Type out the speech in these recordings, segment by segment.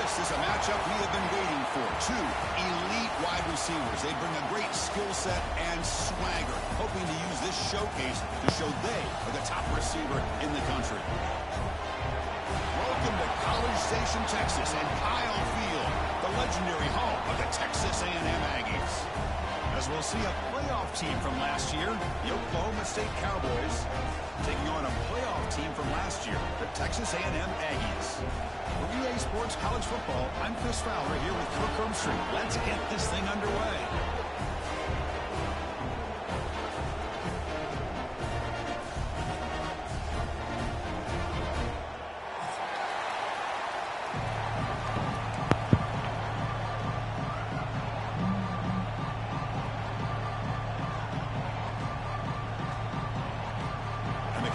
This is a matchup we have been waiting for. Two elite wide receivers. They bring a great skill set and swagger, hoping to use this showcase to show they are the top receiver in the country. Welcome to College Station, Texas, and Kyle Field, the legendary home of the Texas A&M Aggies. As we'll see a playoff team from last year, the Oklahoma State Cowboys, taking on a playoff team from last year, the Texas A&M Aggies. For EA Sports College Football, I'm Chris Fowler here with Kirk Herbstreit. Let's get this thing underway.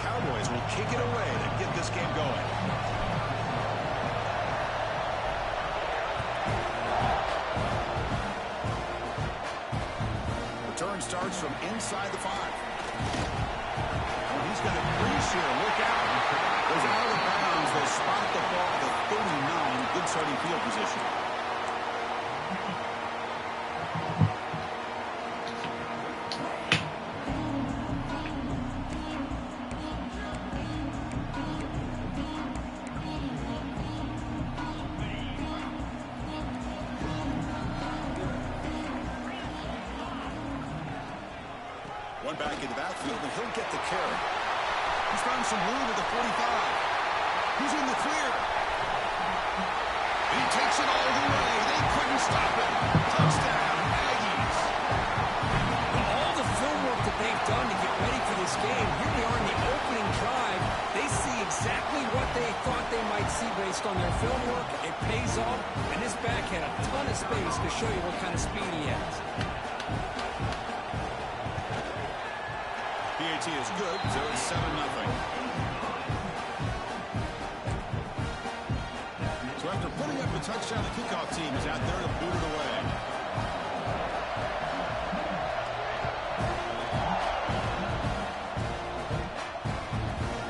Cowboys will kick it away to get this game going. Return starts from inside the 5. He's going to crease here. Look out. Goes out of bounds. They'll spot the ball at 39. Good starting field position. One back in the backfield, and he'll get the carry. He's found some room at the 45. He's in the clear. He takes it all the way. They couldn't stop him. Touchdown, Aggies. All the film work that they've done to get ready for this game, here they are in the opening drive. They see exactly what they thought they might see based on their film work. It pays off, and this back had a ton of space to show you what kind of speed he has. PAT is good, so it's 7-0. So after putting up a touchdown, the kickoff team is out there to boot it away.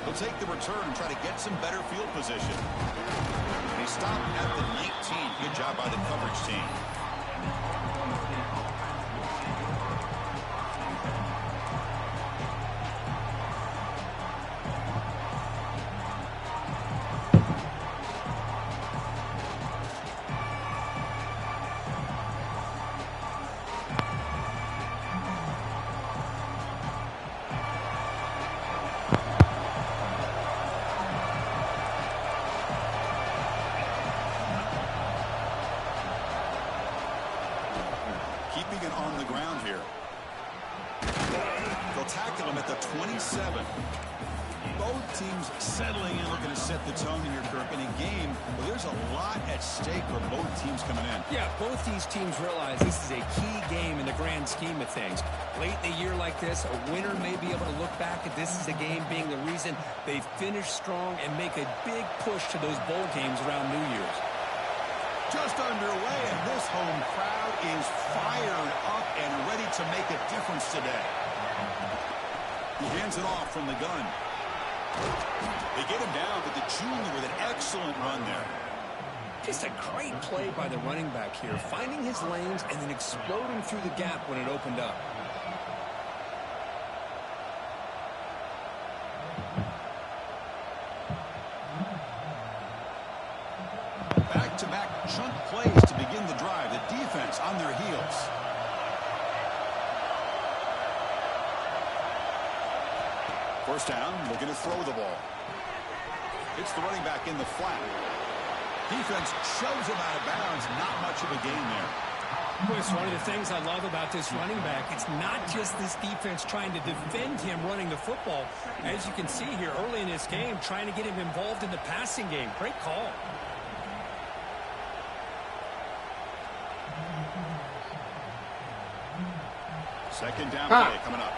They'll take the return and try to get some better field position. They stop at the 19. Good job by the coverage team. Keeping it on the ground here. They'll tackle him at the 27. Both teams settling in, looking to set the tone in your Kirk in a game where there's a lot at stake for both teams coming in. Yeah, both these teams realize this is a key game in the grand scheme of things. Late in a year like this, a winner may be able to look back at this as a game being the reason they finish strong and make a big push to those bowl games around New Year's. Just underway, and this home crowd is fired up and ready to make a difference today. He hands it off from the gun. They get him down, but the junior with an excellent run there. Just a great play by the running back here, finding his lanes and then exploding through the gap when it opened up. Back-to-back chunk plays to begin the drive. The defense on their heels. First down, looking to throw the ball. It's the running back in the flat. Defense shoves him out of bounds. Not much of a gain there. Chris, one of the things I love about this running back, it's not just this defense trying to defend him running the football. As you can see here early in this game, trying to get him involved in the passing game. Great call. Second down play coming up.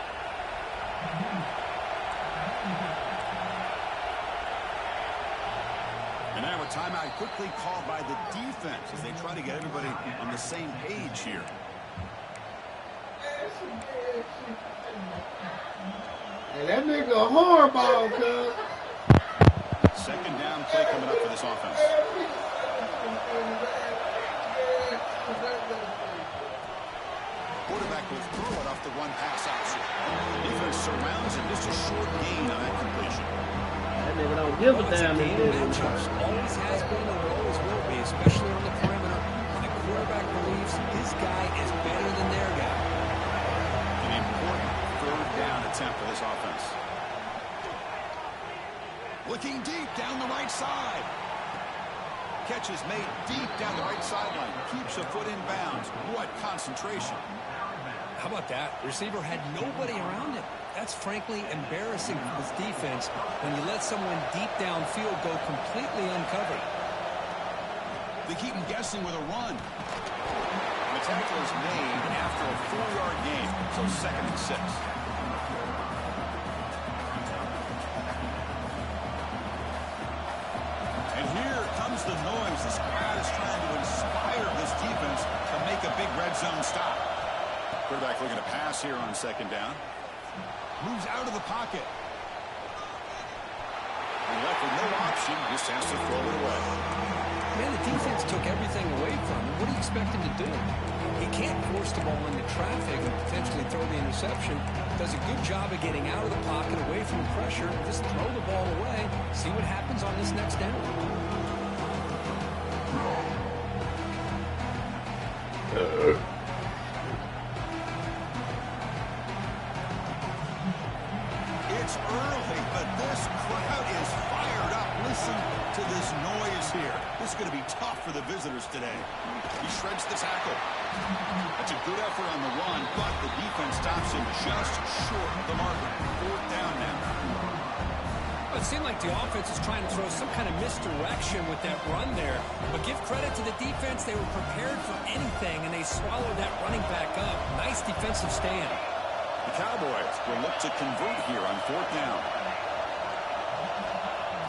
And now a timeout quickly called by the defense as they try to get everybody on the same page here. Hey, that nigga a horrible, cuz. Second down play coming up for this offense. quarterback will throw it off the one-pass option. Defense surrounds him. Just a short gain on that completion. That nigga don't give a damn. Matchups always has been and always will be, especially on the perimeter. And the quarterback believes his guy is better than their guy. An important third down attempt for this offense. Looking deep down the right side. Catch is made deep down the right sideline. Keeps a foot in bounds. What concentration. How about that? The receiver had nobody around him. That's frankly embarrassing for this defense when you let someone deep downfield go completely uncovered. They keep him guessing with a run. And the tackle is made after a 4-yard gain, so 2nd and 6. And here comes the noise. This crowd is trying to inspire this defense to make a big red zone stop. Quarterback looking to pass here on 2nd down. Moves out of the pocket. And left with no option, just has to throw it away. Man, the defense took everything away from him. What do you expect him to do? He can't force the ball into traffic and potentially throw the interception. Does a good job of getting out of the pocket, away from the pressure. Just throw the ball away. See what happens on this next down. It's early, but this crowd is fired up. Listen to this noise here. This is going to be tough for the visitors today. He shreds the tackle. That's a good effort on the run, but the defense stops him just short of the marker. 4th down now. Well, it seemed like the offense was trying to throw some kind of misdirection with that run there. But give credit to the defense. They were prepared for anything, and they swallowed that running back up. Nice defensive stand. The Cowboys will look to convert here on 4th down.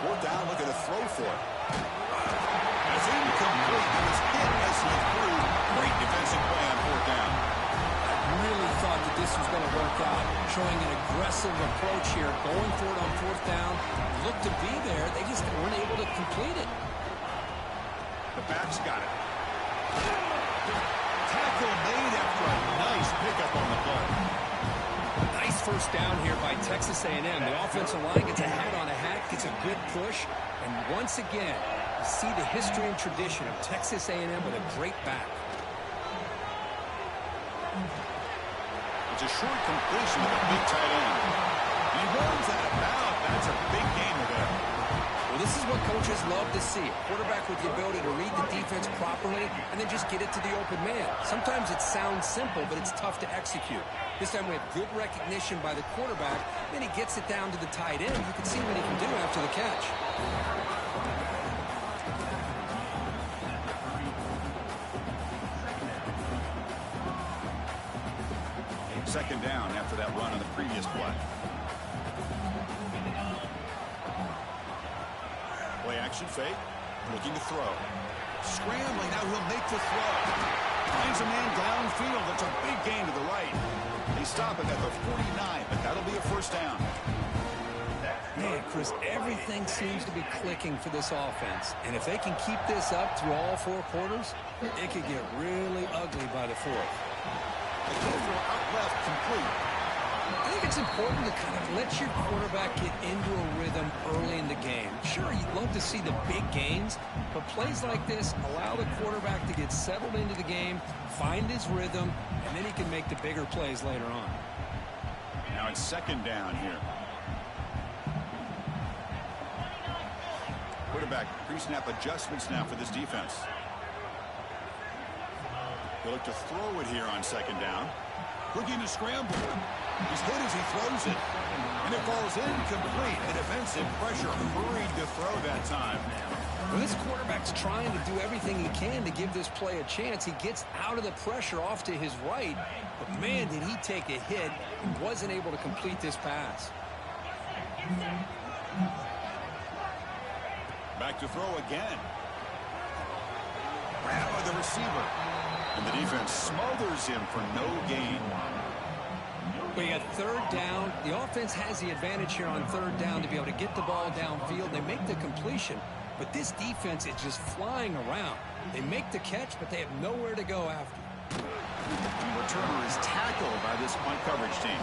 4th down, look at a throw for it. That's incomplete. He was hit as he threw. Great defensive play on 4th down. I really thought that this was going to work out. Showing an aggressive approach here. Going for it on 4th down. Looked to be there. They just weren't able to complete it. The back's got it. Tackle made after a nice pickup on the play. Nice first down here by Texas A&M. The offensive line gets a hat on a hat, gets a good push, and once again, you see the history and tradition of Texas A&M with a great back. It's a short completion with a big tight end. He runs that about. That's a big gain there. Well, this is what coaches love to see. A quarterback with the ability to read the defense properly and then just get it to the open man. Sometimes it sounds simple, but it's tough to execute. This time we have good recognition by the quarterback. Then he gets it down to the tight end. You can see what he can do after the catch. Second down after that run on the previous play. Play action fake. Looking to throw. Scrambling. Now he'll make the throw. Finds a man downfield. That's a big gain to the right. They stop him at the 49, but that'll be a 1st down. Man, Chris, everything seems to be clicking for this offense. And if they can keep this up through all 4 quarters, it could get really ugly by the 4th. The go for out left complete. I think it's important to kind of let your quarterback get into a rhythm early in the game. Sure, you'd love to see the big gains, but plays like this allow the quarterback to get settled into the game, find his rhythm, and then he can make the bigger plays later on. Now it's 2nd down here. Quarterback pre-snap adjustments now for this defense. He'll look to throw it here on 2nd down. Looking to scramble. He's hit as he throws it. And it falls incomplete. The defensive pressure hurried to throw that time. Well, this quarterback's trying to do everything he can to give this play a chance. He gets out of the pressure off to his right. But, man, did he take a hit and wasn't able to complete this pass. Back to throw again. Grab by the receiver. And the defense smothers him for no gain. We got 3rd down. The offense has the advantage here on 3rd down to be able to get the ball downfield. They make the completion, but this defense is just flying around. They make the catch, but they have nowhere to go after. The returner is tackled by this punt coverage team.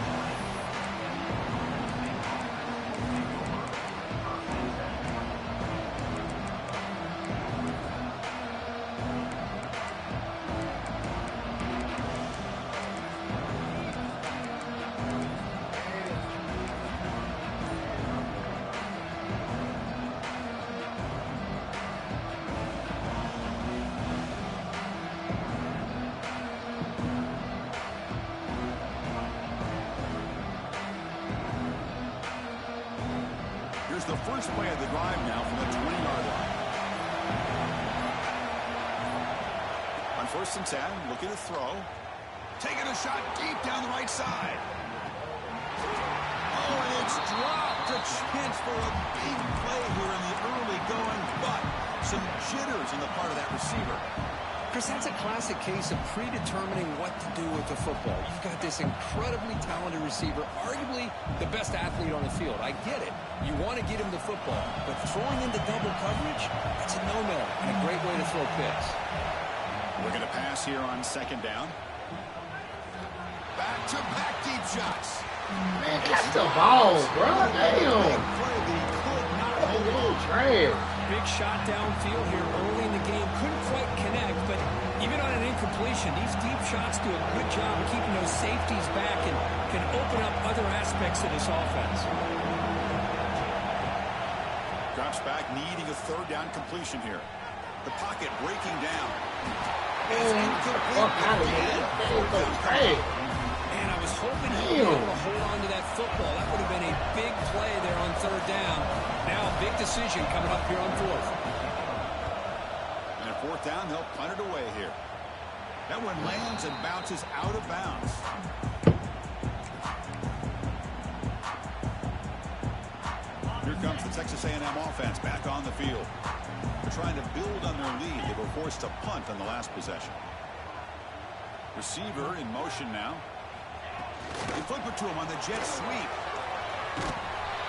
Here's the first play of the drive now from the 20-yard line. On 1st and 10, looking to throw. Taking a shot deep down the right side. Oh, and it's dropped. A chance for a big play here in the early going, but some jitters on the part of that receiver. Chris, that's a classic case of predetermining what to do with the football. You've got this incredibly talented receiver, arguably the best athlete on the field. I get it. You want to get him the football, but throwing into double coverage, that's a no-no and a great way to throw picks. We're going to pass here on 2nd down. Back-to-back deep shots. Man, catch the ball, bro. Damn. Trash. Big shot downfield here early in the game. Couldn't quite connect, but even on an incompletion, these deep shots do a good job of keeping those safeties back and can open up other aspects of this offense. Drops back, needing a 3rd down completion here. The pocket breaking down. It's incomplete. And I was hoping he'd be able to hold on to that football. That would have been a big play there on 3rd down. Now a big decision coming up here on 4th. And 4th down, they'll punt it away here. That one lands and bounces out of bounds. Here comes the Texas A&M offense back on the field. They're trying to build on their lead. They were forced to punt on the last possession. Receiver in motion now. They flip it to him on the jet sweep.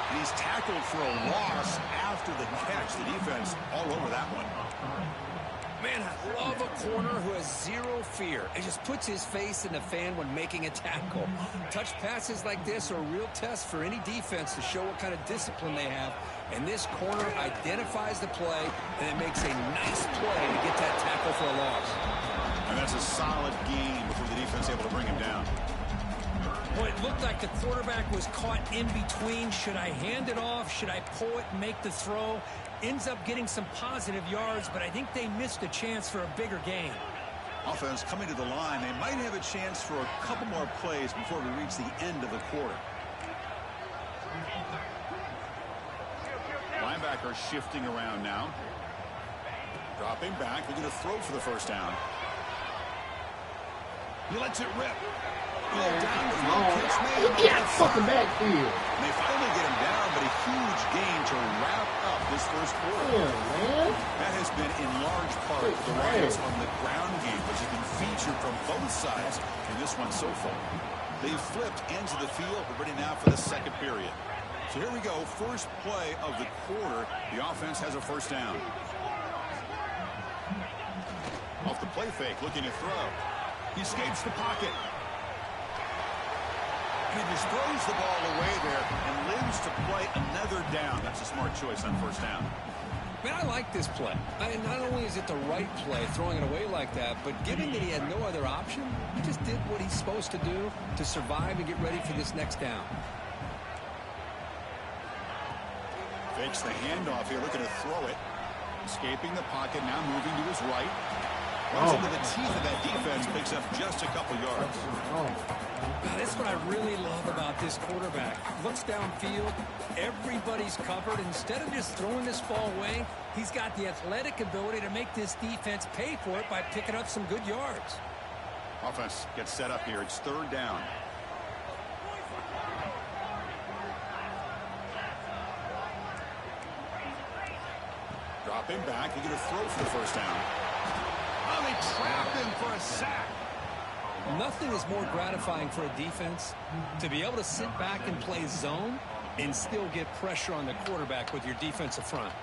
And he's tackled for a loss after the catch. The defense all over that one. Man, I love a corner who has zero fear. It just puts his face in the fan when making a tackle. Touch passes like this are a real test for any defense to show what kind of discipline they have. And this corner identifies the play, and it makes a nice play to get that tackle for a loss. And that's a solid gain before the defense able to bring him down. Well, it looked like the quarterback was caught in between. Should I hand it off? Should I pull it and make the throw? Ends up getting some positive yards, but I think they missed a chance for a bigger gain. Offense coming to the line. They might have a chance for a couple more plays before we reach the end of the quarter. Linebacker shifting around now. Dropping back. They're going to throw for the 1st down. He lets it rip. He got fucking backfield. They finally get him down, but a huge gain to wrap up this 1st quarter. Yeah, man. That has been in large part the Lions on the ground game, which has been featured from both sides in this one so far. They've flipped into the field. We're ready now for the 2nd period. So here we go. First play of the quarter. The offense has a 1st down. Off the play fake, looking to throw. He escapes the pocket. He just throws the ball away there and lives to play another down. That's a smart choice on 1st down. Man, I like this play. Not only is it the right play, throwing it away like that, but given that he had no other option, he just did what he's supposed to do to survive and get ready for this next down. Fakes the handoff here, looking to throw it. Escaping the pocket, now moving to his right. Runs into the teeth of that defense, picks up just a couple yards. Now, that's what I really love about this quarterback. Looks downfield, everybody's covered. Instead of just throwing this ball away, he's got the athletic ability to make this defense pay for it by picking up some good yards. Offense gets set up here. It's 3rd down. Dropping back. He's going to throw for the 1st down. Oh, they trapped him for a sack. Nothing is more gratifying for a defense to be able to sit back and play zone and still get pressure on the quarterback with your defensive front.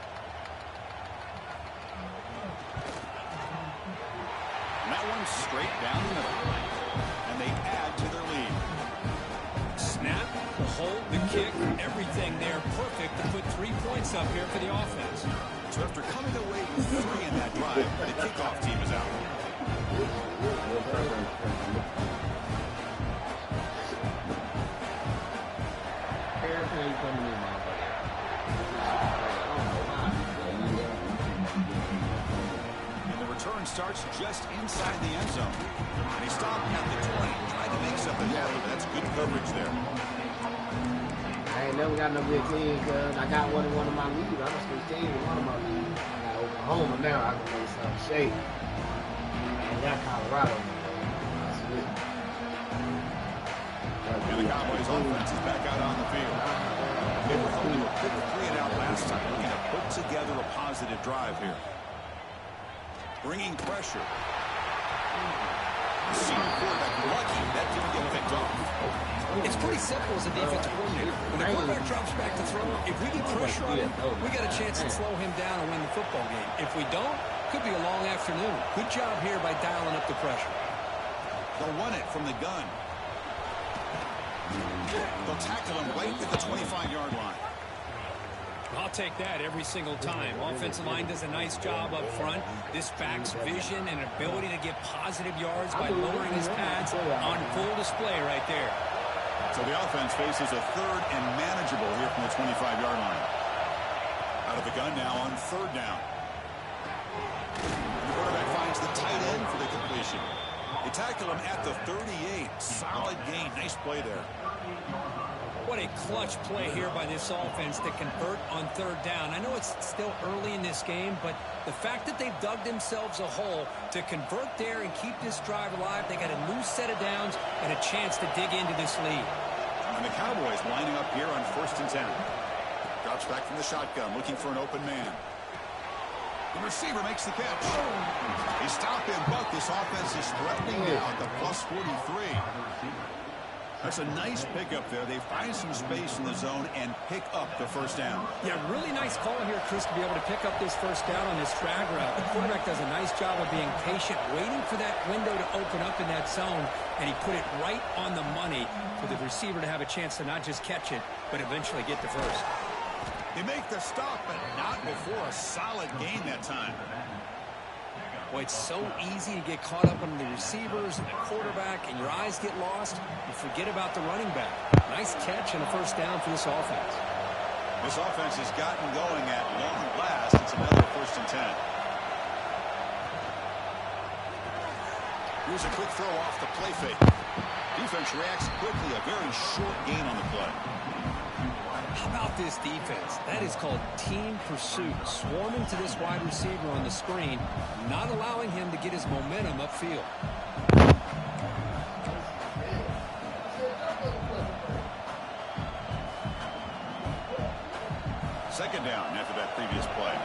And that one straight down the middle. And they add to their lead. Snap, the hold, the kick, everything there perfect to put 3 points up here for the offense. So after coming away with 3 in that drive, the kickoff team is out. And the return starts just inside the end zone. And he stopped at the 20, trying to make something happen. That's good coverage there. I ain't never got no good team because I got one in one of my leagues. I just switched teams in one of my leagues. I got Oklahoma now. I can make some shape. I got Colorado. That's it. And the Cowboys offense is back out on the field. They were held to a quick 3 and out last time, looking to put together a positive drive here. Bringing pressure. The senior quarterback lucky that didn't get picked off. It's pretty simple as a defensive coordinator. When the quarterback drops back to throw, if we get pressure on him, we got a chance to slow him down and win the football game. If we don't, could be a long afternoon. Good job here by dialing up the pressure. They'll run it from the gun. They'll tackle him right at the 25-yard line. I'll take that every single time. Offensive line does a nice job up front. This back's vision and ability to get positive yards by lowering his pads on full display right there. So the offense faces a 3rd and manageable here from the 25-yard line. Out of the gun now on 3rd down. The quarterback finds the tight end for the completion. They tackle him at the 38. Solid gain. Nice play there. What a clutch play here by this offense to convert on 3rd down. I know it's still early in this game, but the fact that they've dug themselves a hole to convert there and keep this drive alive, they got a new set of downs and a chance to dig into this lead. And the Cowboys lining up here on 1st and 10. Drops back from the shotgun, looking for an open man. The receiver makes the catch. They stop him, but this offense is threatening now at the plus 43. That's a nice pickup there. They find some space in the zone and pick up the 1st down. Yeah, really nice call here, Chris, to be able to pick up this 1st down on this drag route. The quarterback does a nice job of being patient, waiting for that window to open up in that zone, and he put it right on the money for the receiver to have a chance to not just catch it, but eventually get the 1st. They make the stop, but not before a solid gain that time. Boy, it's so easy to get caught up on the receivers and the quarterback, and your eyes get lost. You forget about the running back. Nice catch and a 1st down for this offense. This offense has gotten going at long last. It's another 1st and 10. Here's a quick throw off the play fake. Defense reacts quickly. A very short gain on the play. How about this defense? That is called team pursuit. Swarming to this wide receiver on the screen, not allowing him to get his momentum upfield. 2nd down after that previous play.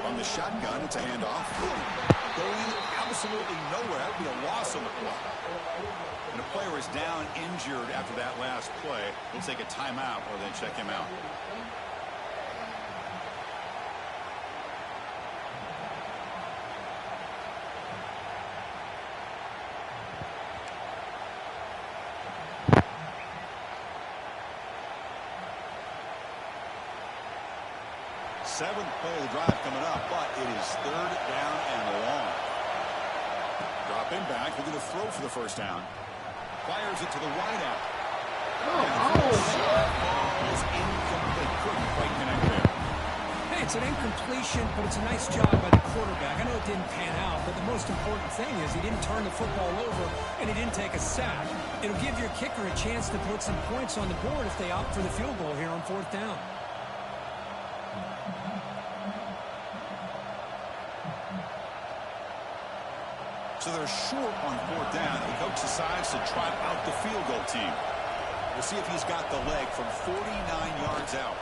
From the shotgun, it's a handoff. Going absolutely nowhere. That would be a loss on the play. And a player is down injured after that last play. We'll take a timeout or then check him out. Seventh play of the drive coming up, but it is 3rd down and long. Drop him back. They're going to throw for the 1st down. Fires it to the wideout. Is incomplete. Couldn't quite connect there. Hey, it's an incompletion, but it's a nice job by the quarterback. I know it didn't pan out, but the most important thing is he didn't turn the football over and he didn't take a sack. It'll give your kicker a chance to put some points on the board if they opt for the field goal here on 4th down. So they're short on 4th down. The coach decides to trot out the field goal team. We'll see if he's got the leg from 49 yards out.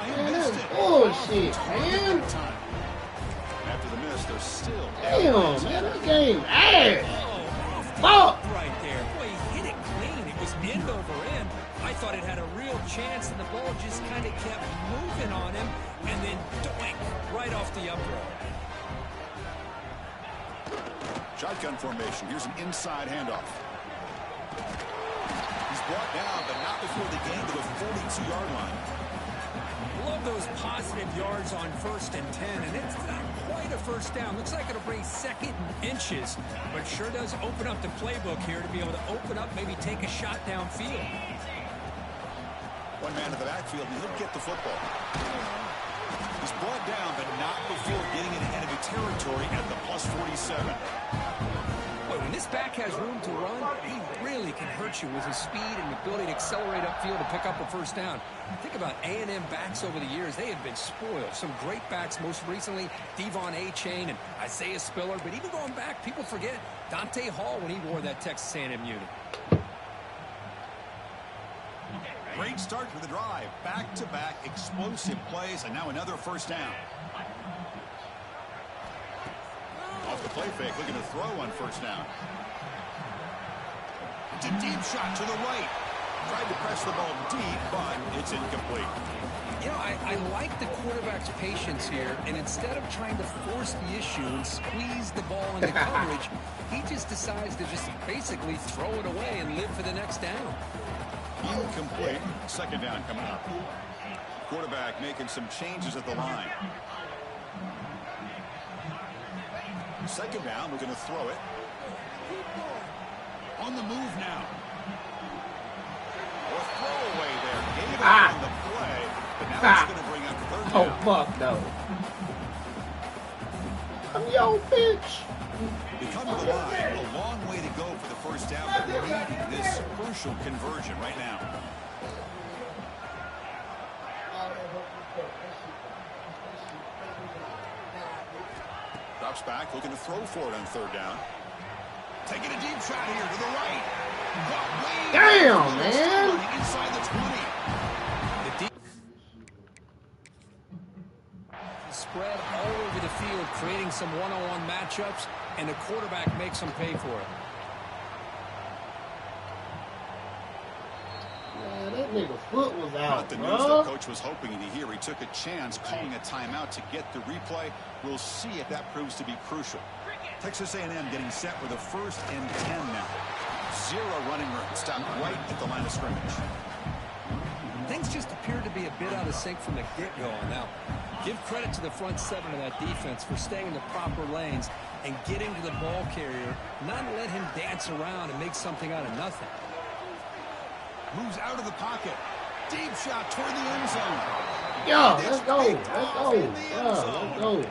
Man, that's bullshit, man. After the miss, they're still Damn, man, this game ass. Oh, Fuck. right there. Boy, he hit it clean. It was end over end. I thought it had a real chance, and the ball just kind of kept moving on him, and then doink, right off the upright. Shotgun formation. Here's an inside handoff. He's brought down, but not before the gain to the 42-yard line. Love those positive yards on 1st and 10, and it's not quite a first down. Looks like it'll bring 2nd and inches, but sure does open up the playbook here to be able to open up, maybe take a shot downfield. One man in the backfield, and he'll get the football. He's brought down, but not before getting into enemy territory at the +47. Boy, when this back has room to run, he really can hurt you with his speed and ability to accelerate upfield to pick up a first down. Think about A&M backs over the years. They have been spoiled. Some great backs, most recently Devon Achane and Isaiah Spiller. But even going back, people forget Dante Hall when he wore that Texas A&M unit. Great start to the drive. Back-to-back explosive plays, and now another first down. Off the play fake, looking to throw on first down. It's a deep shot to the right. Tried to press the ball deep, but it's incomplete. You know, I like the quarterback's patience here, and instead of trying to force the issue and squeeze the ball into coverage, he just decides to just basically throw it away and live for the next down. Incomplete. Second down coming up. Quarterback making some changes at the line. Second down, we're going to throw it. On the move now. A throwaway there. Gave it on the play, but now it's going to bring up third down. Oh, fuck no. I'm your bitch. You come to the line, a long way to go for the first down, but needing this crucial conversion right now. Drops back, looking to throw for it on third down. Taking a deep shot here to the right. Damn, man. Inside the 20. Spread all over the field, creating some one-on-one matchups, and the quarterback makes them pay for it. Man, that nigga foot was out, Not the news the coach was hoping to hear. He took a chance calling a timeout to get the replay. We'll see if that proves to be crucial. Texas A&M getting set with a 1st and 10 now. 0 running room. Stopped right at the line of scrimmage. Things just appear to be a bit out of sync from the get-go. Now, give credit to the front 7 of that defense for staying in the proper lanes and getting to the ball carrier, not let him dance around and make something out of nothing. Moves out of the pocket. Deep shot toward the end zone. Yo, let's go. Let's go. Let's go.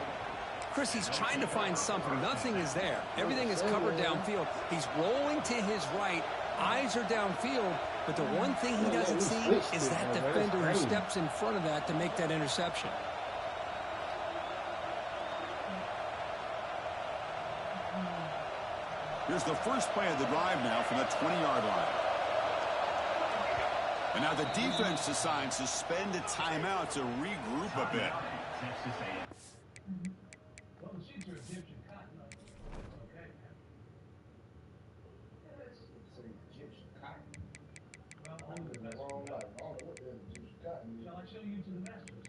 Chris, he's trying to find something. Nothing is there. Everything is covered downfield. He's rolling to his right. Eyes are downfield. But the one thing he doesn't see is that defender who steps in front of that to make that interception. Here's the first play of the drive now from the 20-yard line. And now the defense decides to spend a timeout to regroup a bit. Shall I show you to the masters?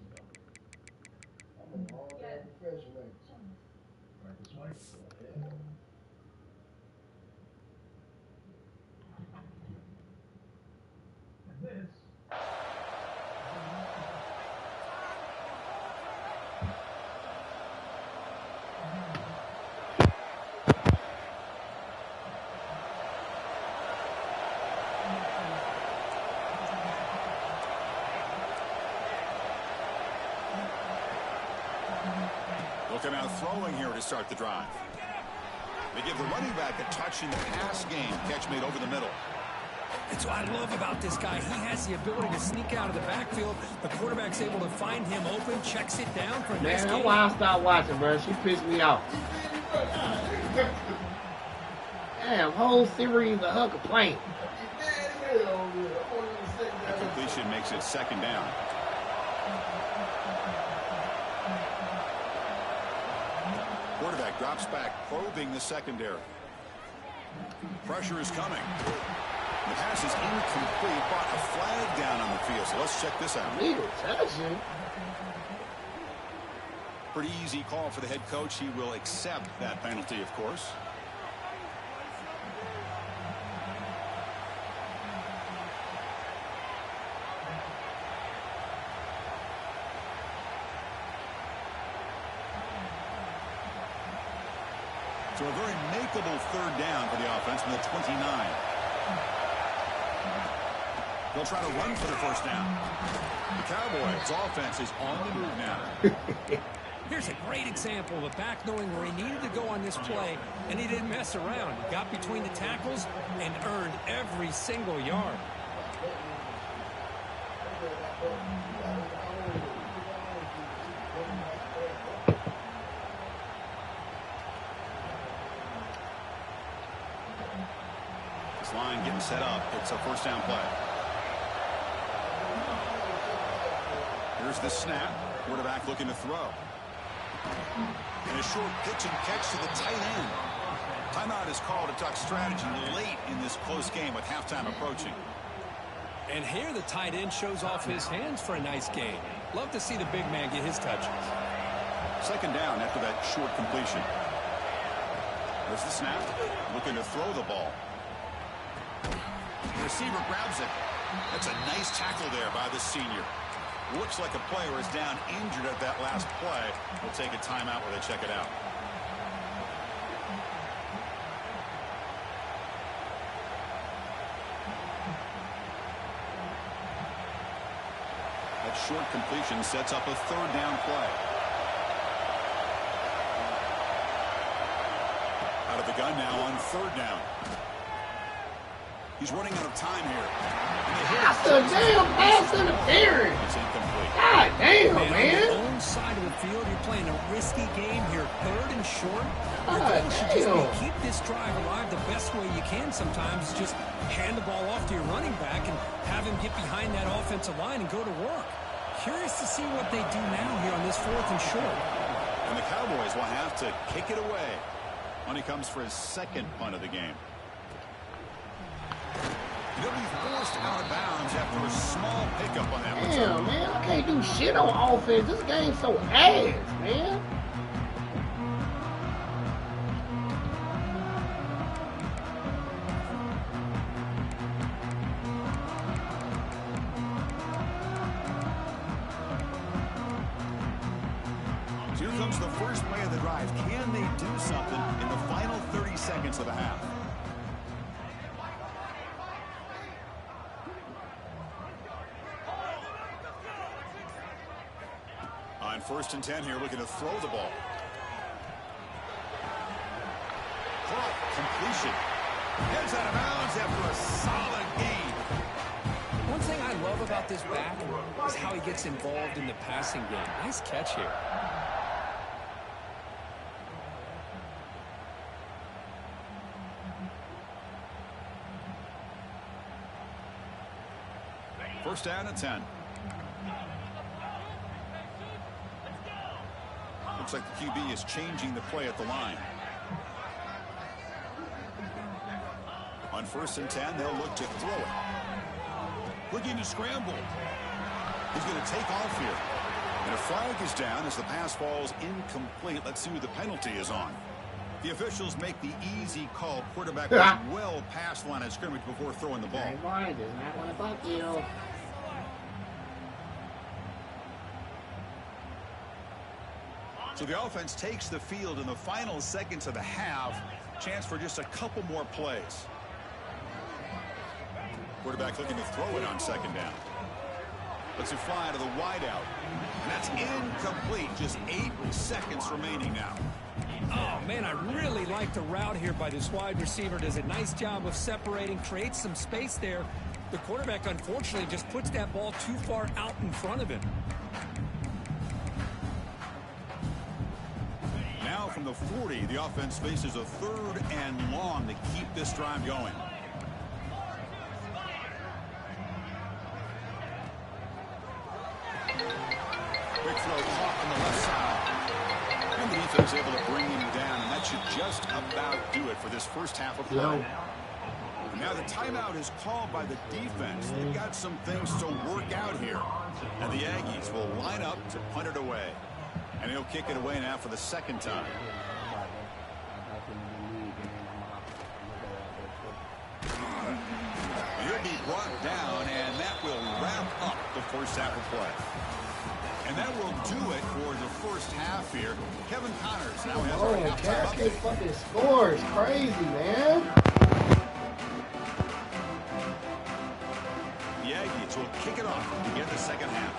I'm a all day professional. Right this way. And this. Looking out throwing here to start the drive. They give the running back a touch in the pass game. Catch made over the middle. That's what I love about this guy. He has the ability to sneak out of the backfield. The quarterback's able to find him open, checks it down for a nice Man, gain. that's why I stopped watching, bro. She pissed me off. Damn, whole series of her complaint. The completion makes it second down. Quarterback drops back, probing the secondary. Pressure is coming. The pass is incomplete, but a flag down on the field. So let's check this out. Legal touching. Pretty easy call for the head coach. He will accept that penalty, of course. So a very makeable third down for the offense from the 29. They'll try to run for the first down. The Cowboys' offense is on the move now. Here's a great example of a back knowing where he needed to go on this play, and he didn't mess around. He got between the tackles and earned every single yard. This line getting set up. It's a first down play. Here's the snap. Quarterback looking to throw. And a short pitch and catch to the tight end. Timeout is called to talk strategy late in this close game with halftime approaching. And here the tight end shows off his hands for a nice game. Love to see the big man get his touches. Second down after that short completion. There's the snap. Looking to throw the ball. The receiver grabs it. That's a nice tackle there by the senior. Looks like a player is down injured at that last play. We'll take a timeout where they check it out. That short completion sets up a third down play. Out of the gun now on third down. He's running out of time here. That's a damn pass interference. It's incomplete. God damn, man. On your own side of the field, you're playing a risky game here. Third and short. Your God goal should just damn. be keep this drive alive the best way you can sometimes. Just hand the ball off to your running back and have him get behind that offensive line and go to work. Curious to see what they do now here on this fourth and short. And the Cowboys will have to kick it away when he comes for his second punt of the game. He'll be forced out of bounds after a small pickup on that return. Damn, man. I can't do shit on offense. This game's so ass, man. So here comes the first play of the drive. Can they do something in the final 30 seconds of the half? On 1st and 10 here, looking to throw the ball. Caught, completion. Heads out of bounds after a solid gain. One thing I love about this back is how he gets involved in the passing game. Nice catch here. First down and 10. Looks like the QB is changing the play at the line. On 1st and 10, they'll look to throw it. Looking to scramble. He's going to take off here. And a flag is down as the pass falls incomplete. Let's see who the penalty is on. The officials make the easy call. Quarterback was well past the line of scrimmage before throwing the ball. Ain't lying, does not want to fuck you. So the offense takes the field in the final seconds of the half. Chance for just a couple more plays. Quarterback looking to throw it on second down. Lets it fly to the wideout. And that's incomplete. Just 8 seconds remaining now. Oh, man, I really like the route here by this wide receiver. Does a nice job of separating, creates some space there. The quarterback, unfortunately, just puts that ball too far out in front of him. Now from the 40, the offense faces a 3rd and long to keep this drive going. Quick throw caught on the left side. And the defense able to bring him down, and that should just about do it for this first half of play. Now the timeout is called by the defense. They've got some things to work out here. And the Aggies will line up to punt it away. And he'll kick it away now for the second time. He'll be brought down, and that will wrap up the first half of play. And that will do it for the first half here. Kevin Connors now has our halftime update. Fucking scores. Crazy, man. The Aggies will kick it off to begin the second half.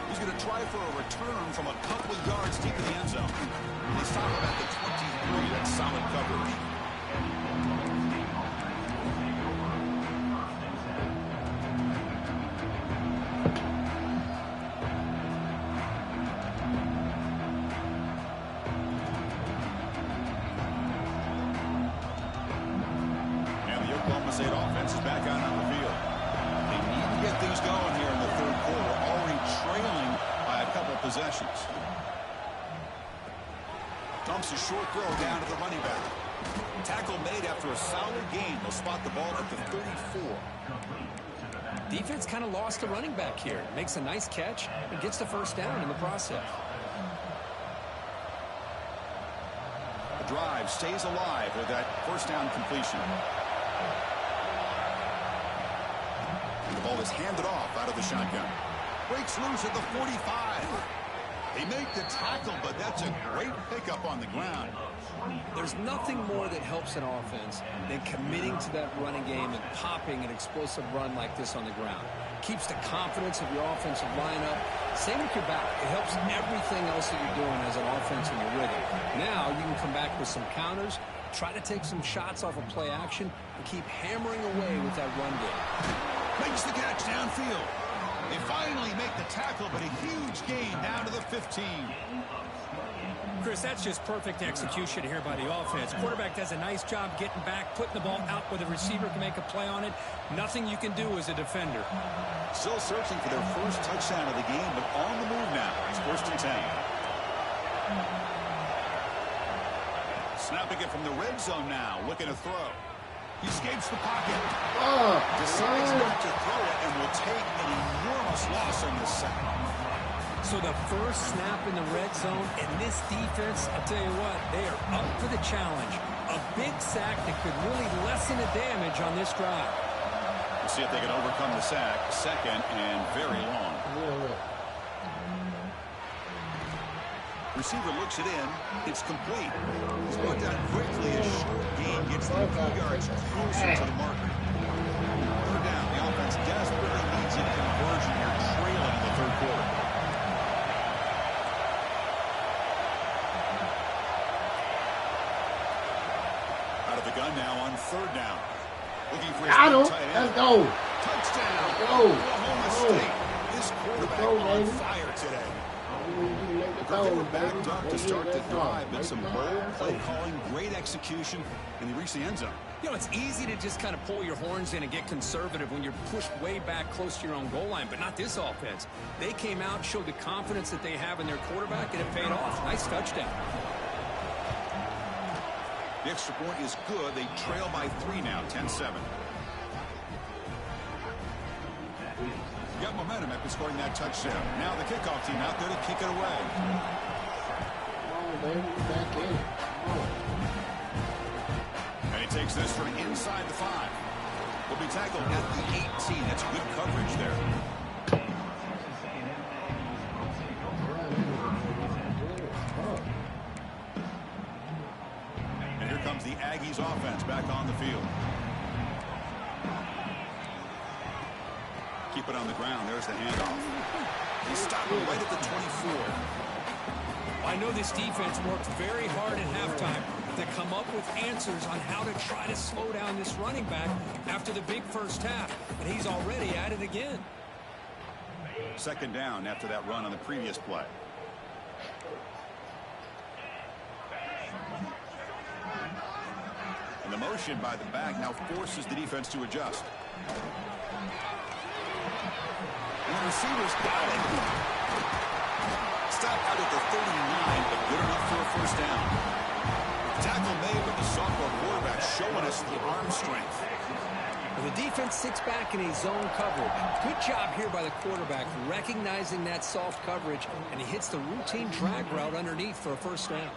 He's going to try for a return from a couple of yards deep in the end zone. They stop him at the 23. That's solid coverage. State offense is back out on the field. They need to get things going here in the third quarter, already trailing by a couple possessions. Dumps a short throw down to the running back. Tackle made after a solid gain. They'll spot the ball at the 34. Defense kind of lost the running back here. Makes a nice catch and gets the first down in the process. The drive stays alive with that first down completion. The ball is handed off out of the shotgun. Breaks loose at the 45. They make the tackle, but that's a great pickup on the ground. There's nothing more that helps an offense than committing to that running game and popping an explosive run like this on the ground. Keeps the confidence of your offensive lineup. Same with your back. It helps everything else that you're doing as an offense in your rhythm. Now you can come back with some counters, try to take some shots off of play action, and keep hammering away with that run game. Makes the catch downfield. They finally make the tackle, but a huge gain down to the 15. Chris, that's just perfect execution here by the offense. Quarterback does a nice job getting back, putting the ball out where the receiver can make a play on it. Nothing you can do as a defender. Still searching for their first touchdown of the game, but on the move now. It's 1st and 10. Snapping it from the red zone now, looking to throw. He escapes the pocket. Decides not to throw it and will take an enormous loss on this sack. So the first snap in the red zone, and this defense, I'll tell you what, they are up for the challenge. A big sack that could really lessen the damage on this drive. We'll see if they can overcome the sack. Second and very long. Receiver looks it in. It's complete. He's brought down quickly. A short gain gets 3 yards closer to the marker. Third down. The offense desperately needs a conversion here, trailing in the third quarter. Out of the gun now on 3rd down. Looking for his tight end. Let's go. Touchdown. Let's go. Oklahoma State. This quarterback on fire today. They were backed up to start the drive, but some bold play calling, great execution, and they reached the end zone. You know, it's easy to just kind of pull your horns in and get conservative when you're pushed way back close to your own goal line, but not this offense. They came out, showed the confidence that they have in their quarterback, and it paid off. Nice touchdown. The extra point is good. They trail by 3 now, 10-7. Got momentum after scoring that touchdown. Now the kickoff team out there to kick it away. Back in. And he takes this from inside the 5. Will be tackled at the 18. That's good coverage there. And here comes the Aggies offense back on the field. Keep it on the ground. There's the handoff. He's stopping right at the 24. I know this defense worked very hard at halftime to come up with answers on how to try to slow down this running back after the big first half, and he's already at it again. 2nd down after that run on the previous play. And the motion by the back now forces the defense to adjust. And the receivers got it. stop out at the 39, but good enough for a first down. Tackle made, but the sophomore quarterback showing us the arm strength. Well, the defense sits back in a zone coverage. Good job here by the quarterback, recognizing that soft coverage, and he hits the routine drag route underneath for a first down.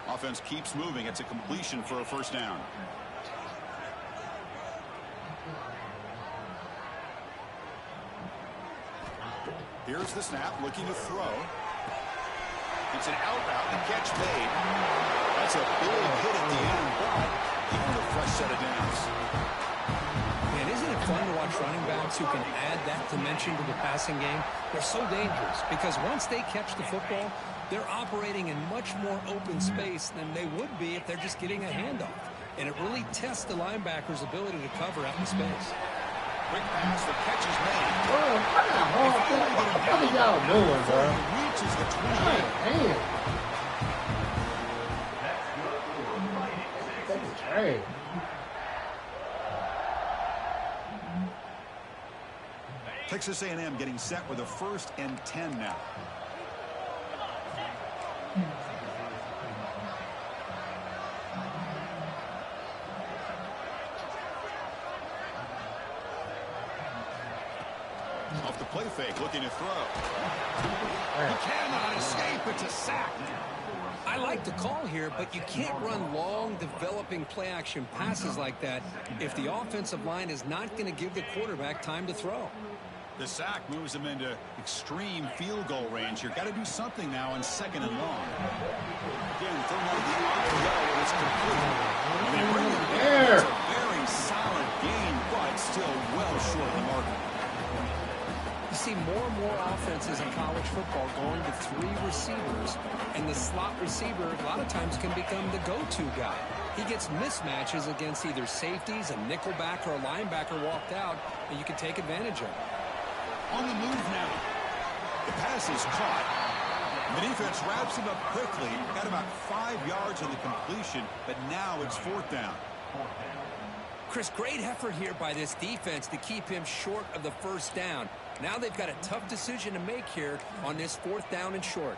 Offense keeps moving. It's a completion for a first down. Here's the snap, looking to throw. It's an out route, the catch made. That's a big hit at the end, but even a fresh set of downs. Man, isn't it fun to watch running backs who can add that dimension to the passing game? They're so dangerous because once they catch the football, they're operating in much more open space than they would be if they're just getting a handoff. And it really tests the linebacker's ability to cover out in space. Quick pass, the catch is made. Bro, what are y'all doing, bro? Reaches the 28. Damn. That's trash. Texas A&M getting set with a 1st and 10 now. Off the play fake, looking to throw. He cannot escape. It's a sack. I like the call here, but you can't run long, developing play-action passes like that if the offensive line is not going to give the quarterback time to throw. The sack moves him into extreme field goal range here. Got to do something now on 2nd and long. Again, thrown out of the arc well, and it's complete. It's a very solid game, but still well short of the marker. You see more and more offenses in college football going to 3 receivers, and the slot receiver a lot of times can become the go-to guy. He gets mismatches against either safeties, a nickelback, or a linebacker walked out, and you can take advantage of it. On the move now. The pass is caught. The defense wraps him up quickly. Got about 5 yards on the completion, but now it's 4th down. Chris, great effort here by this defense to keep him short of the first down. Now they've got a tough decision to make here on this 4th down and short.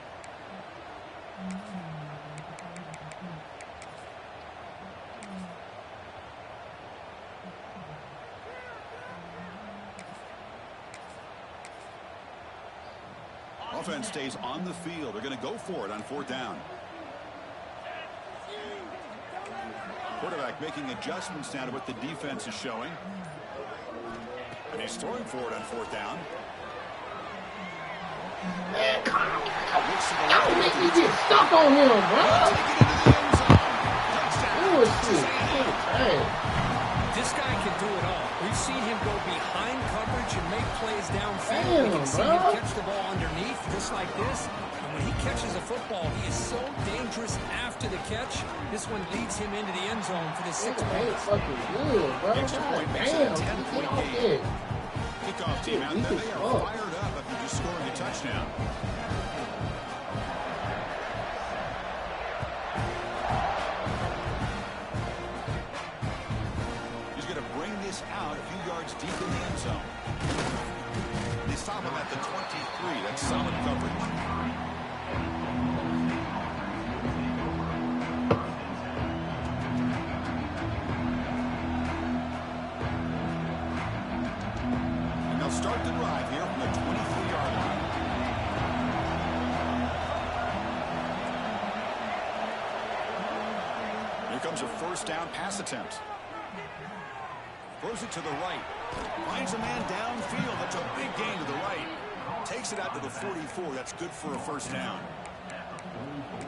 Offense stays on the field. They're going to go for it on 4th down. Quarterback making adjustments now to what the defense is showing. And he's throwing for it on 4th down. Man, don't make me get stuck on him, bro. Bullshit. This guy can do it all. We've seen him go behind coverage and make plays downfield. We can see him catch the ball underneath just like this. And when he catches a football, he is so dangerous after the catch. This one leads him into the end zone for the 6th point. Fucking good, bro. Extra point makes it a 10-point game. Kickoff team out there. They are fired up after just scoring a touchdown. He's going to bring this out a few yards deep in the end zone. They stop him at the 23. That's solid coverage. Start the drive here from the 23-yard line. Here comes a 1st down pass attempt. Throws it to the right. Finds a man downfield. That's a big gain to the right. Takes it out to the 44. That's good for a 1st down.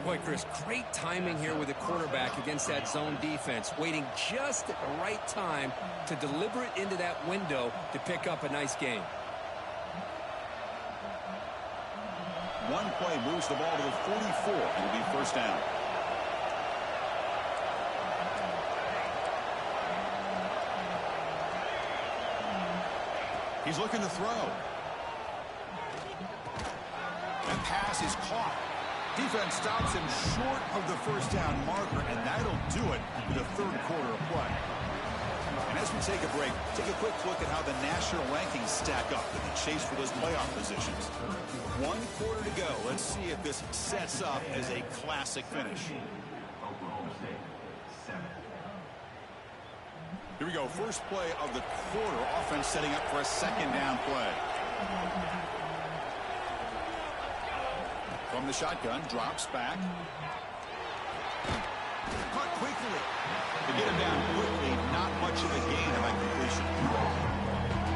Boy, Chris, great timing here with the quarterback against that zone defense, waiting just at the right time to deliver it into that window to pick up a nice gain. One play moves the ball to the 44. It'll be 1st down. He's looking to throw. That pass is caught. Defense stops him short of the 1st down marker, and that'll do it with the 3rd quarter of play. And And as we take a break, take a quick look at how the national rankings stack up in the chase for those playoff positions. 1 quarter to go. Let's see if this sets up as a classic finish. Here we go. First play of the quarter. Offense setting up for a second down play. From the shotgun, drops back. Caught quickly. To get him down quickly, not much of a gain on completion.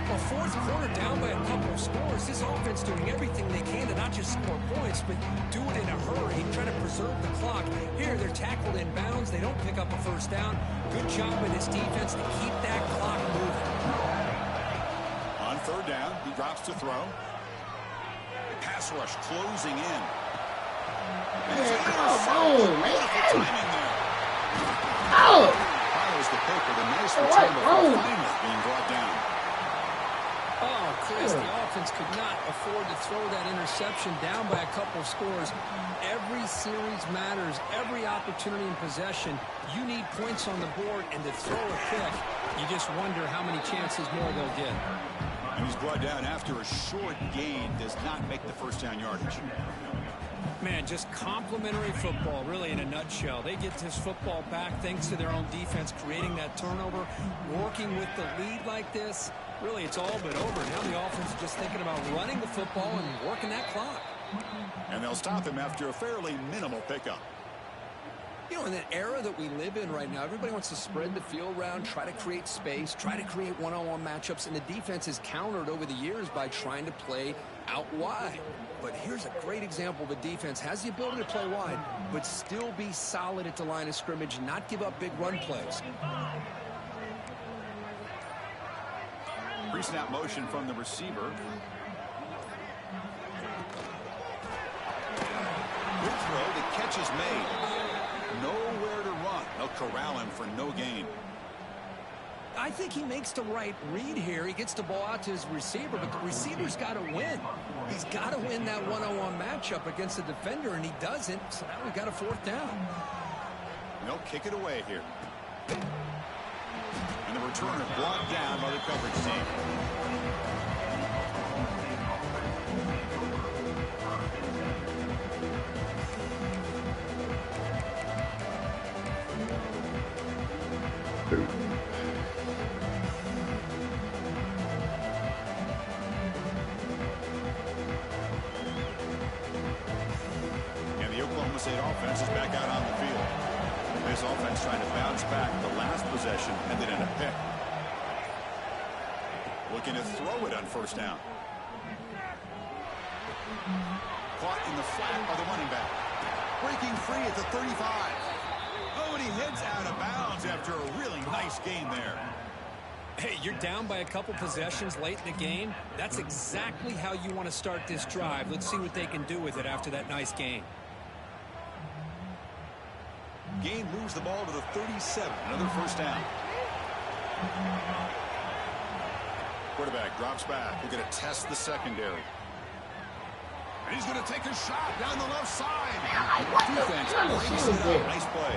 Well, fourth quarter down by a couple of scores. This offense doing everything they can to not just score points, but do it in a hurry, try to preserve the clock. Here, they're tackled in bounds. They don't pick up a first down. Good job by this defense to keep that clock moving. On third down, he drops to throw. Pass rush closing in. Come on, man. Timing there. Oh! Follows the pick with a nice return before finally being brought down. Oh, Chris, the offense could not afford to throw that interception down by a couple of scores. Every series matters. Every opportunity in possession. You need points on the board, and to throw a pick, you just wonder how many chances more they'll get. And he's brought down after a short gain. Does not make the first down yardage. Man, just complimentary football, really, in a nutshell. They get this football back thanks to their own defense, creating that turnover, working with the lead like this. Really, it's all but over. Now the offense is just thinking about running the football and working that clock. And they'll stop him after a fairly minimal pickup. You know, in the era that we live in right now, everybody wants to spread the field around, try to create space, try to create one-on-one matchups, and the defense is countered over the years by trying to play out wide. But here's a great example of a defense has the ability to play wide, but still be solid at the line of scrimmage, not give up big run plays. Pre-snap motion from the receiver. Good throw. The catch is made. Nowhere to run. They'll corral him for no gain. I think he makes the right read here. He gets the ball out to his receiver, but the receiver's got to win. He's got to win that one-on-one matchup against the defender, and he doesn't. So now we've got a fourth down. They'll kick it away here. And the returner brought down by the coverage team. And the Oklahoma State offense is back out on the field. This offense trying to bounce back the last possession and then in a pick. Looking to throw it on first down. Caught in the flat by the running back. Breaking free at the 35. Oh, and he heads out of bounds after a really nice gain there. Hey, you're down by a couple possessions late in the game. That's exactly how you want to start this drive. Let's see what they can do with it after that nice gain. Gain moves the ball to the 37. Another first down. Quarterback drops back. We're going to test the secondary. And he's going to take a shot down the left side. Defense breaks it up. Nice play.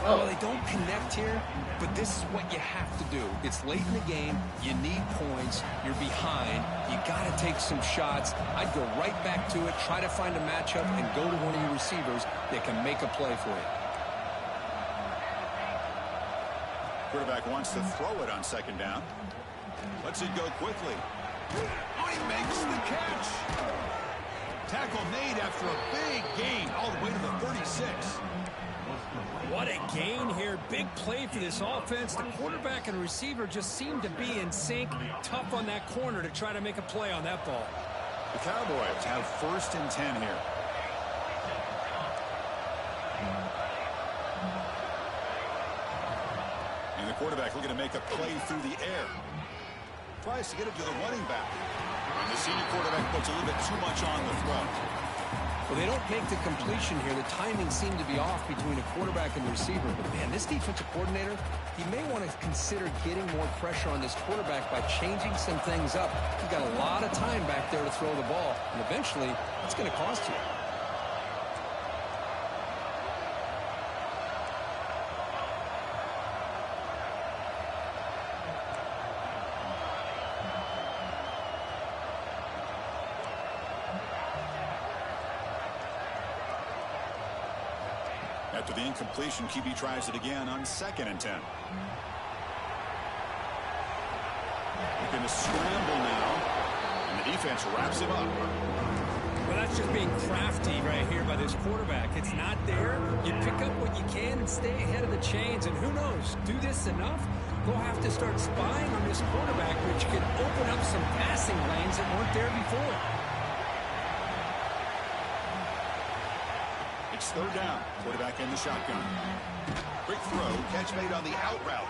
Well, they don't connect here, but this is what you have to do. It's late in the game. You need points. You're behind. You got to take some shots. I'd go right back to it, try to find a matchup, and go to one of your receivers that can make a play for you. Quarterback wants to throw it on second down. Lets it go quickly. Oh, he makes the catch. Tackle made after a big gain all the way to the 36. What a gain here. Big play for this offense. The quarterback and receiver just seem to be in sync. Tough on that corner to try to make a play on that ball. The Cowboys have first and 10 here. And the quarterback looking to make a play through the air. Tries to get it to the running back. And the senior quarterback puts a little bit too much on the throw. Well, they don't make the completion here. The timing seemed to be off between a quarterback and the receiver. But, man, this defensive coordinator, he may want to consider getting more pressure on this quarterback by changing some things up. He's got a lot of time back there to throw the ball, and eventually it's going to cost you. After the incompletion, QB tries it again on 2nd and 10. Looking to scramble now, and the defense wraps him up. Well, that's just being crafty right here by this quarterback. It's not there. You pick up what you can and stay ahead of the chains. And who knows, do this enough, they'll have to start spying on this quarterback, which could open up some passing lanes that weren't there before. It's 3rd down. Quarterback in the shotgun. Quick throw. Catch made on the out route.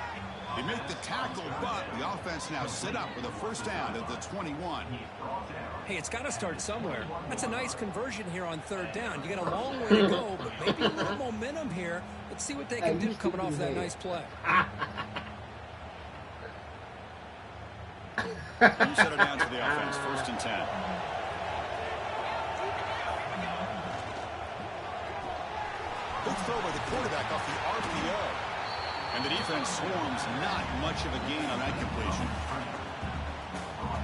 They make the tackle, but the offense now set up with a 1st down at the 21. Hey, it's got to start somewhere. That's a nice conversion here on 3rd down. You got a long way to go, but maybe a little momentum here. Let's see what they can do coming off that nice play. You set it down to the offense. 1st and 10. Good throw by the quarterback off the RPO. And the defense swarms, not much of a gain on that completion.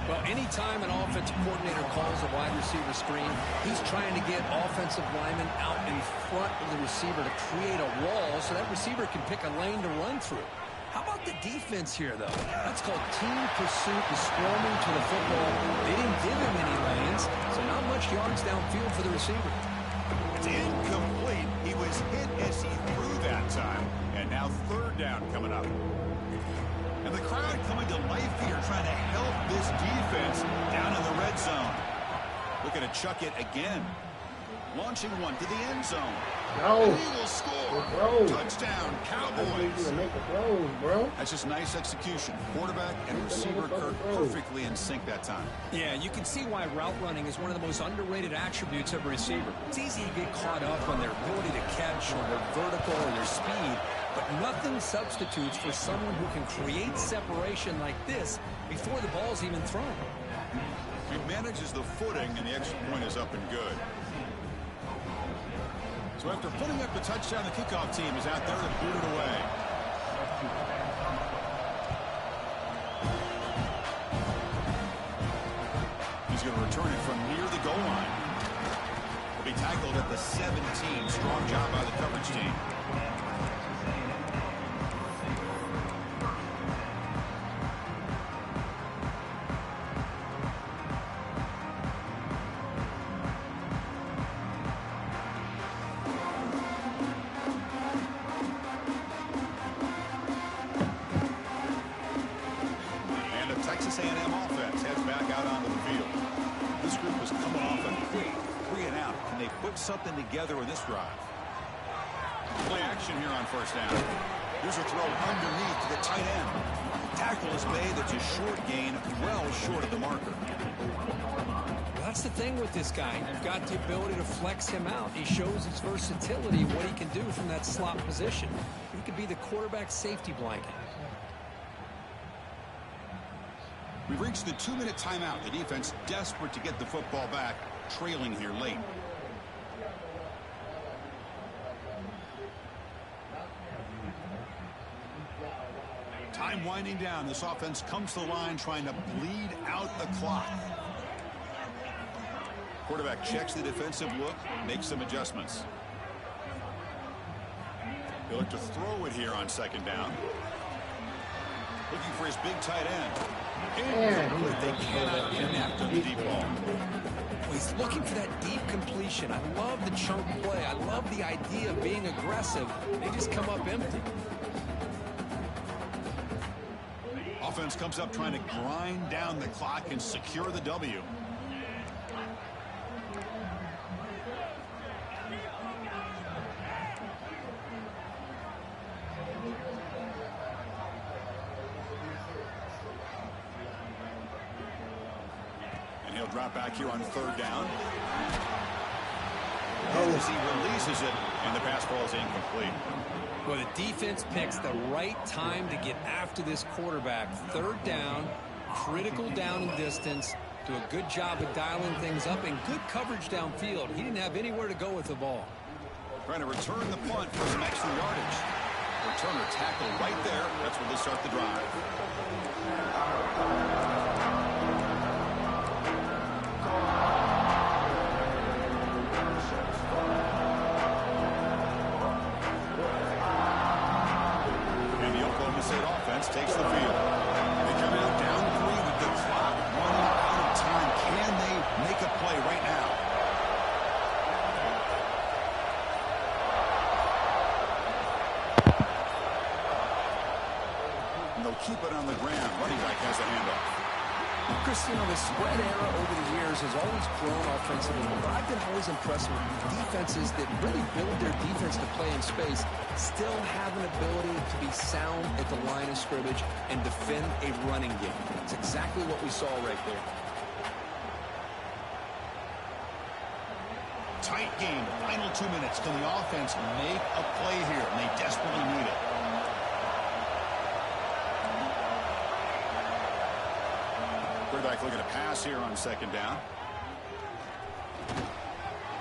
Well, anytime an offensive coordinator calls a wide receiver screen, he's trying to get offensive linemen out in front of the receiver to create a wall so that receiver can pick a lane to run through. How about the defense here, though? That's called team pursuit and swarming to the football. They didn't give him any lanes, so not much yards downfield for the receiver. It's incomplete. He was hit as he threw that time. And now 3rd down coming up. And the crowd coming to life here trying to help this defense down in the red zone. Looking to chuck it again. Launching one to the end zone. No. And he will score. Touchdown, Cowboys. Make the throws, bro. That's just nice execution. Quarterback and receiver Kirk perfectly in sync that time. Yeah, you can see why route running is one of the most underrated attributes of a receiver. It's easy to get caught up on their ability to catch or their vertical or their speed, but nothing substitutes for someone who can create separation like this before the ball's even thrown. He manages the footing, and the extra point is up and good. So after putting up the touchdown, the kickoff team is out there to boot it away. He's going to return it from near the goal line. He'll be tackled at the 17. Strong job by the coverage team. Texas A&M offense heads back out onto the field. This group was coming off a quick 3-and-out. Can they put something together in this drive? Play action here on 1st down. Here's a throw underneath to the tight end. Tackle is made. That's a short gain, well short of the marker. That's the thing with this guy. You've got the ability to flex him out. He shows his versatility, what he can do from that slot position. He could be the quarterback safety blanket. We've reached the 2-minute timeout. The defense desperate to get the football back, trailing here late. Time winding down. This offense comes to the line trying to bleed out the clock. Quarterback checks the defensive look, makes some adjustments. He'll look to throw it here on 2nd down. Looking for his big tight end. They cannot connect on the deep ball. He's looking for that deep completion. I love the chunk play. I love the idea of being aggressive. They just come up empty. Offense comes up trying to grind down the clock and secure the W. And he'll drop back here on 3rd down. As he releases it, and the pass ball is incomplete. Well, the defense picks the right time to get after this quarterback. 3rd down, critical down and distance. Do a good job of dialing things up and good coverage downfield. He didn't have anywhere to go with the ball. Trying to return the punt for some extra yardage. Returner tackled right there. That's where they start the drive. takes the field. They come out down 3 with the clock running out of time. Can they make a play right now? And they'll keep it on the ground. Running back has the handoff. Cristiano, the spread era over the years has always grown offensively, but I've been always impressed with defenses that really build their defense to play in space, still have an ability to be sound at the line of scrimmage and defend a running game. It's exactly what we saw right there. Tight game. Final 2 minutes. Can the offense make a play here? And they desperately need it. Quarterback looking to pass here on 2nd down.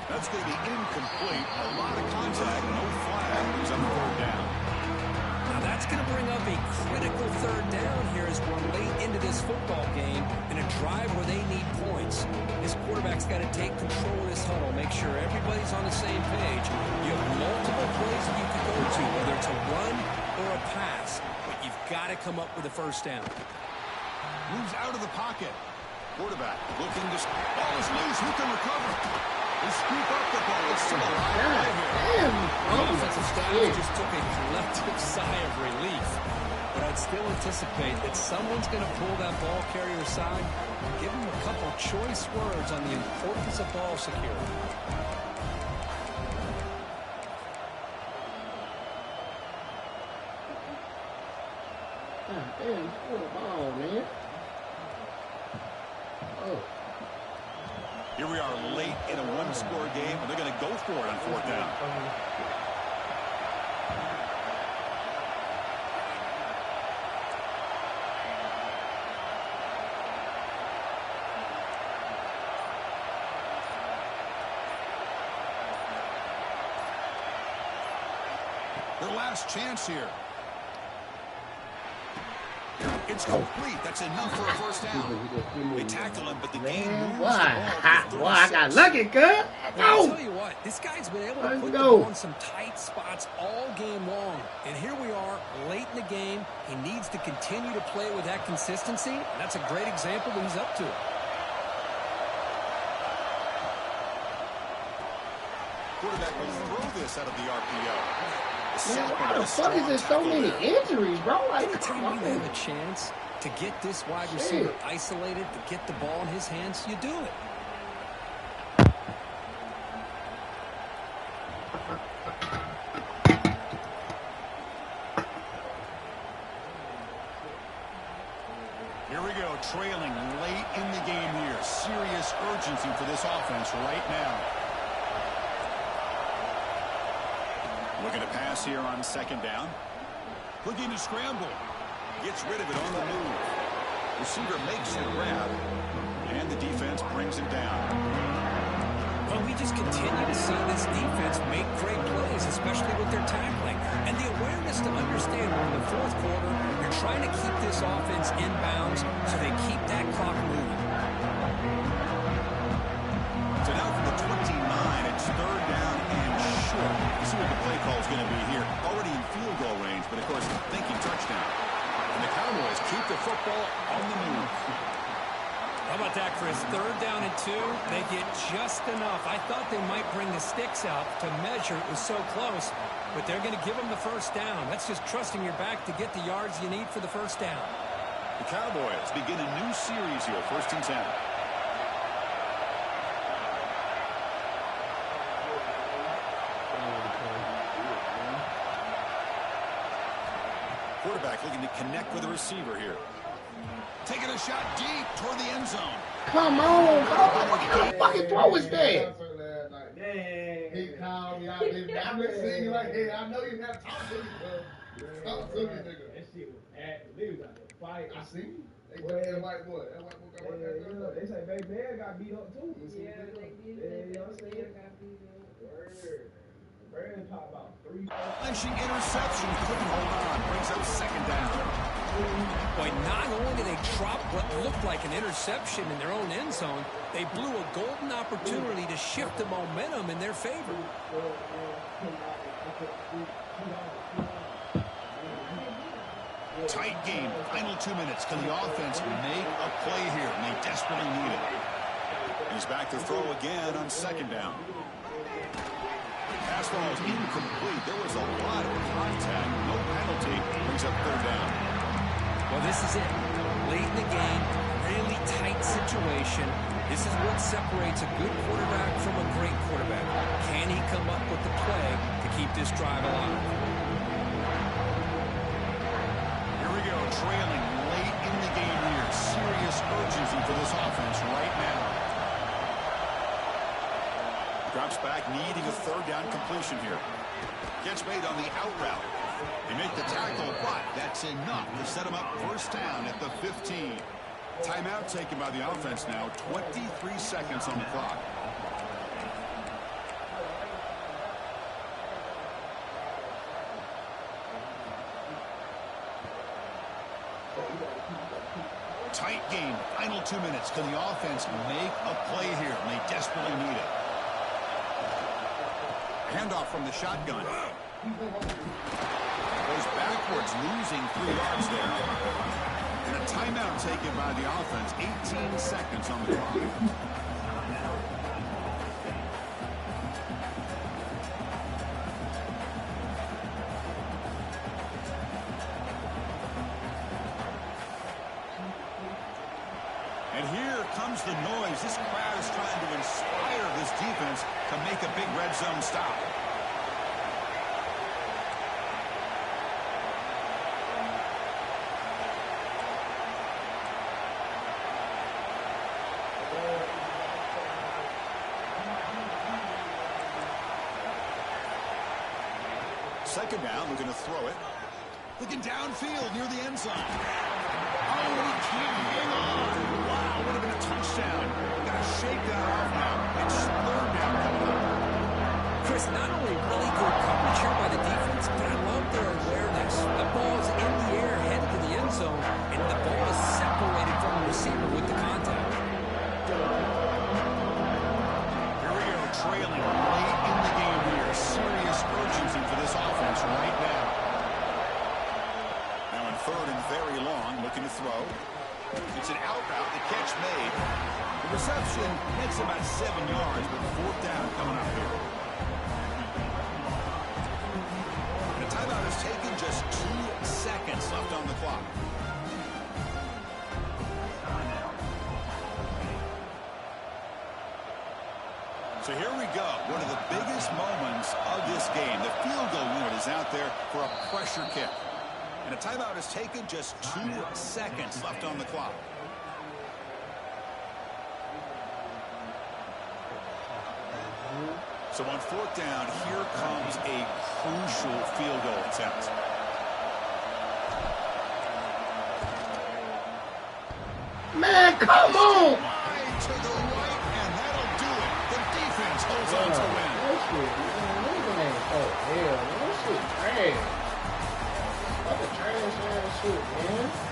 That's going to be incomplete. A lot of contact. No flag. He's on 3rd down. Now that's going to bring up a critical 3rd down here as we're late into this football game in a drive where they need points. This quarterback's got to take control of this huddle, make sure everybody's on the same page. You have multiple plays that you can go to, whether it's a run or a pass, but you've got to come up with a 1st down. Moves out of the pocket. Quarterback looking to... Ball is loose. Who can recover? They scoop up the ball. It's still a live play here. The offensive staff just took a collective sigh of relief. But I'd still anticipate that someone's going to pull that ball carrier aside and give him a couple choice words on the importance of ball security. Damn, what a ball, man. Oh. Here we are late in a 1-score game, and they're going to go for it on 4th down. Their last chance here. It's complete. That's enough for a 1st down. They tackle him, but the game moves. Why? I got lucky, cuz. I'll tell you what, this guy's been able to put the ball in some tight spots all game long. And here we are, late in the game. He needs to continue to play with that consistency. And that's a great example that he's up to it. Quarterback will throw this out of the RPO. Man, why the fuck is there so many injuries, bro? Like, anytime you have a chance to get this wide receiver isolated, to get the ball in his hands, you do it. Here we go, trailing late in the game here. Serious urgency for this offense right now. Looking to pass here on 2nd down. Looking to scramble. Gets rid of it on the move. Receiver makes the grab. And the defense brings him down. Well, we just continue to see this defense make great plays, especially with their tackling. And the awareness to understand we're in the 4th quarter, you're trying to keep this offense in bounds so they keep that clock moving. So now from the 29, it's 3rd down and short. You see what the play call is going to be here. Already in field goal range, but of course thinking touchdown. And the Cowboys keep the football on the move. How about that, Chris? 3rd down and 2. They get just enough. I thought they might bring the sticks out to measure. It was so close, but they're going to give them the 1st down. That's just trusting your back to get the yards you need for the 1st down. The Cowboys begin a new series here, 1st and 10. Quarterback looking to connect with a receiver here. Taking a shot deep toward the end zone. Come on, what kind of fucking throw is that? He called me out there. I'm just saying, like, hey, I know you got to talk to me, bro. Talk to me, nigga. That shit was bad. They was out there fight. I see. They got that white boy. That white boy got right there. They say Baby Bear got beat up, too. Yeah, they did. They got beat up. Word. Bird talked about 3. Lynching interception. Couldn't hold on. Brings up 2nd down. Boy, not only did they drop what looked like an interception in their own end zone, they blew a golden opportunity to shift the momentum in their favor. Tight game. Final 2 minutes. Can the offense make a play here? And they desperately need it. He's back to throw again on second down. Pass ball is incomplete. There was a lot of contact. No penalty. Brings up third down. Well, this is it. Late in the game, really tight situation. This is what separates a good quarterback from a great quarterback. Can he come up with the play to keep this drive alive? Here we go, trailing late in the game here. Serious urgency for this offense right now. Drops back, needing a third down completion here. Gets made on the out route. They make the tackle, but that's enough to set him up first down at the 15. Timeout taken by the offense now. 23 seconds on the clock. Tight game. Final 2 minutes. Can the offense make a play here? And they desperately need it. Handoff from the shotgun. Goes backwards, losing 3 yards there. And a timeout taken by the offense. 18 seconds on the clock. And here comes the noise. This crowd is trying to inspire this defense to make a big red zone stop. Second down, looking to throw it. Looking downfield near the end zone. Oh, and he can't hang on. Wow, would have been a touchdown. Got to shake that off now. It's third down coming up. Chris, not only really good coverage here by the defense, but I love their awareness. The ball's in the air, headed to the end zone, and the ball is separated from the receiver with the contact. Here we go, trailing late in the game here. Serious urgency for this offense right now. Now in third and very long, looking to throw. It's an out route, the catch made. The reception makes about 7 yards, but fourth down coming up here. And a timeout is taken, just 2 seconds left on the clock. So here we go, one of the biggest moments of this game. The field goal unit is out there for a pressure kick. And a timeout is taken, just 2 seconds left on the clock. So on fourth down, here comes a crucial field goal attempt. Man, come on! Wide to the right, and that'll do it. The defense holds on to win. That shit, man. Oh, hell, man. That shit trash. Fucking trash ass shit, man.